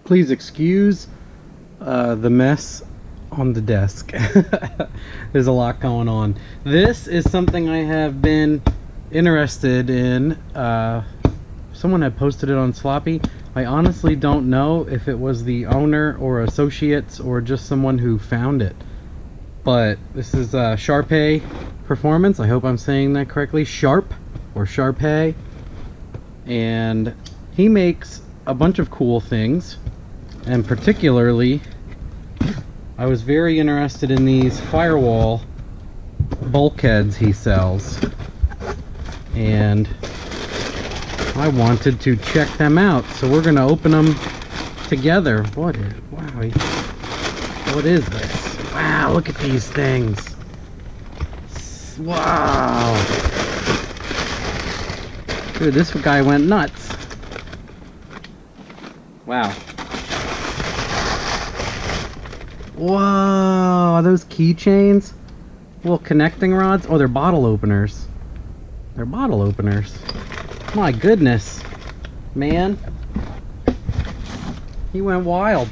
Please excuse the mess on the desk. There's a lot going on. This is something I have been interested in. Someone had posted it on Sloppy. I honestly don't know if it was the owner or associates or just someone who found it. But this is Sharpe Performance. I hope I'm saying that correctly. Sharpe or Sharpe. And he makes a bunch of cool things. And particularly, I was very interested in these firewall bulkheads he sells. And I wanted to check them out. So we're going to open them together. What is this? Wow, look at these things. Wow. Dude, this guy went nuts. Wow. Whoa, are those keychains? Little connecting rods? Oh, they're bottle openers. They're bottle openers. My goodness. Man. He went wild.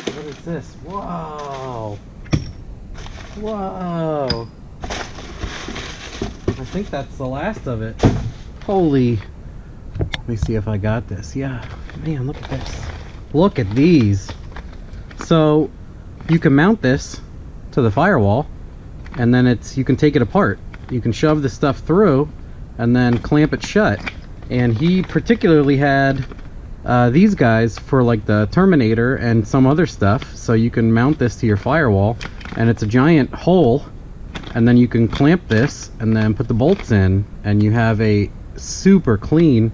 What is this? Whoa. Whoa. I think that's the last of it. Holy. Let me see if I got this. Yeah. Man, look at this. Look at these. So you can mount this to the firewall, and then you can take it apart. You can shove the stuff through and then clamp it shut. And he particularly had these guys for like the Terminator and some other stuff. So you can mount this to your firewall, and it's a giant hole. And then you can clamp this and then put the bolts in, and you have a super clean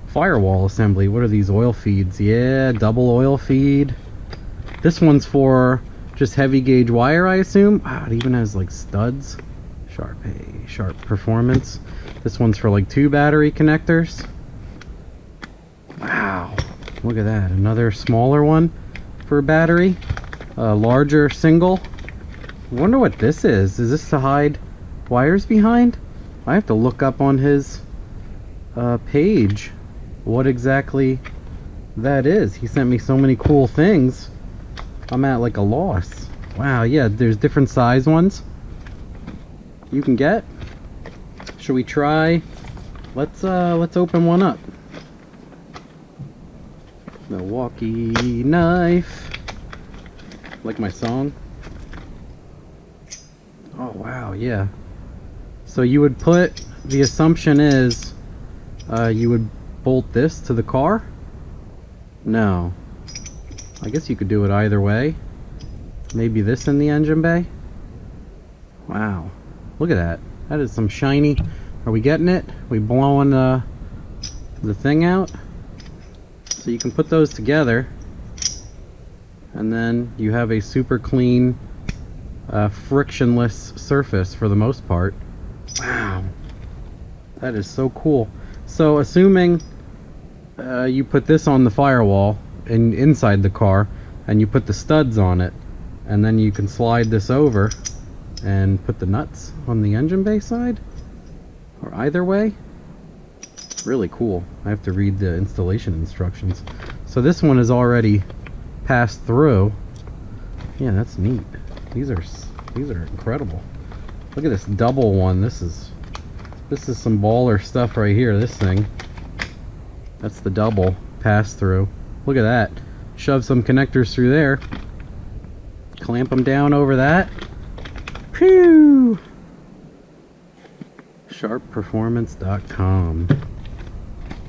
firewall assembly. What are these oil feeds? Yeah, double oil feed. This one's for just heavy gauge wire, I assume. Wow, it even has like studs. Sharpe Performance. This one's for like 2 battery connectors. Wow, look at that. Another smaller one for a battery. A larger single. I wonder what this is. Is this to hide wires behind? I have to look up on his page what exactly that is. He sent me so many cool things. I'm at like a loss. Wow, yeah, there's different size ones you can get. Should we try? Let's open one up. Milwaukee knife. Like my song. Oh wow, yeah. So you would put, the assumption is you would bolt this to the car? No. I guess you could do it either way. Maybe this in the engine bay? Wow. Look at that. That is some shiny. Are we getting it? We blowing the thing out? So you can put those together, and then you have a super clean frictionless surface for the most part. Wow, that is so cool. So assuming you put this on the firewall and inside the car, and you put the studs on it, and then you can slide this over and put the nuts on the engine bay side, or either way. Really cool. I have to read the installation instructions. So this one is already passed through. Yeah, that's neat. These are incredible. Look at this double one. This is some baller stuff right here. This thing. That's the double pass through. Look at that. Shove some connectors through there. Clamp them down over that. Phew! SharpePerformance.com.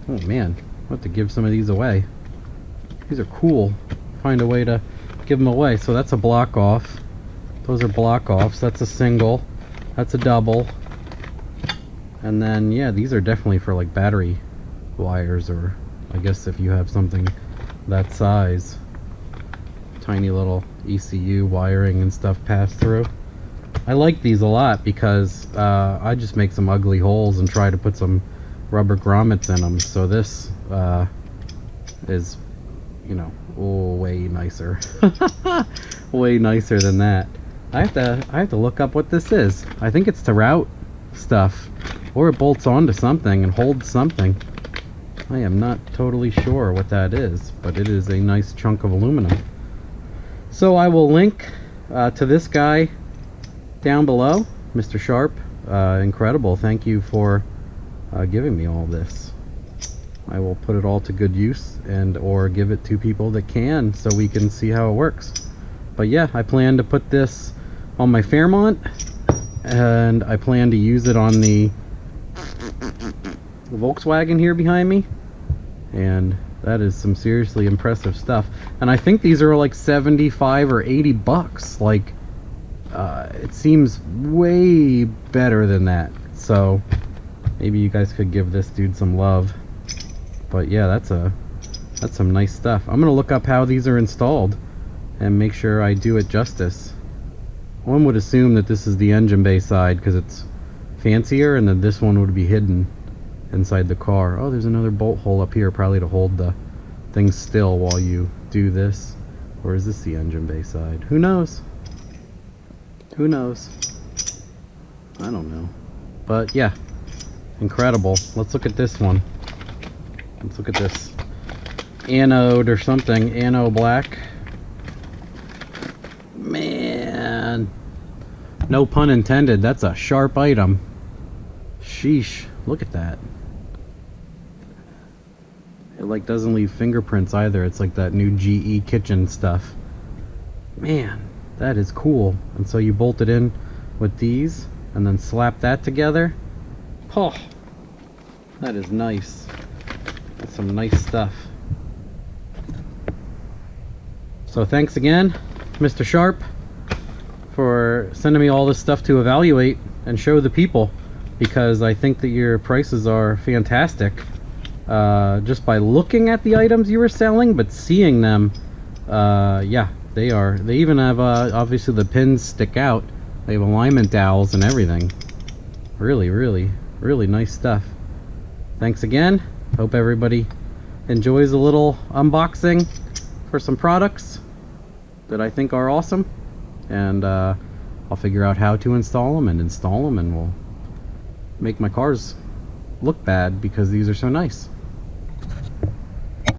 Oh man, I'll have to give some of these away. These are cool. Find a way to give them away. So that's a block off. Those are block offs. That's a single. That's a double. And then, yeah, these are definitely for like battery wires, or I guess if you have something that size. Tiny little ECU wiring and stuff pass through. I like these a lot because I just make some ugly holes and try to put some rubber grommets in them. So this is, you know, way nicer. Way nicer than that. I have to look up what this is. I think it's to route stuff, or it bolts onto something and holds something. I am not totally sure what that is, but it is a nice chunk of aluminum. So I will link to this guy down below, Mr. Sharpe. Incredible. Thank you for giving me all this. I will put it all to good use, and or give it to people that can, so we can see how it works. But yeah, I plan to put this on my Fairmont, and I plan to use it on the Volkswagen here behind me, and that is some seriously impressive stuff. And I think these are like 75 or 80 bucks. Like, it seems way better than that. So maybe you guys could give this dude some love. But yeah, that's some nice stuff. I'm gonna look up how these are installed and make sure I do it justice. One would assume that this is the engine bay side because it's fancier, and then this one would be hidden inside the car. Oh, there's another bolt hole up here, probably to hold the thing still while you do this. Or is this the engine bay side? Who knows? Who knows? I don't know. But yeah, incredible. Let's look at this one. Let's look at this anode or something. Anode black. Man, no pun intended. That's a sharp item. Sheesh, look at that. It like doesn't leave fingerprints either. It's like that new GE kitchen stuff. Man, that is cool. And so you bolt it in with these and then slap that together. Oh, that is nice. That's some nice stuff. So thanks again, Mr. Sharpe, for sending me all this stuff to evaluate and show the people, because I think that your prices are fantastic. Just by looking at the items you were selling, but seeing them, yeah, they are. They even have, obviously the pins stick out. They have alignment dowels and everything. Really, really, really nice stuff. Thanks again. Hope everybody enjoys a little unboxing for some products that I think are awesome. And I'll figure out how to install them, and we'll make my cars look bad because these are so nice.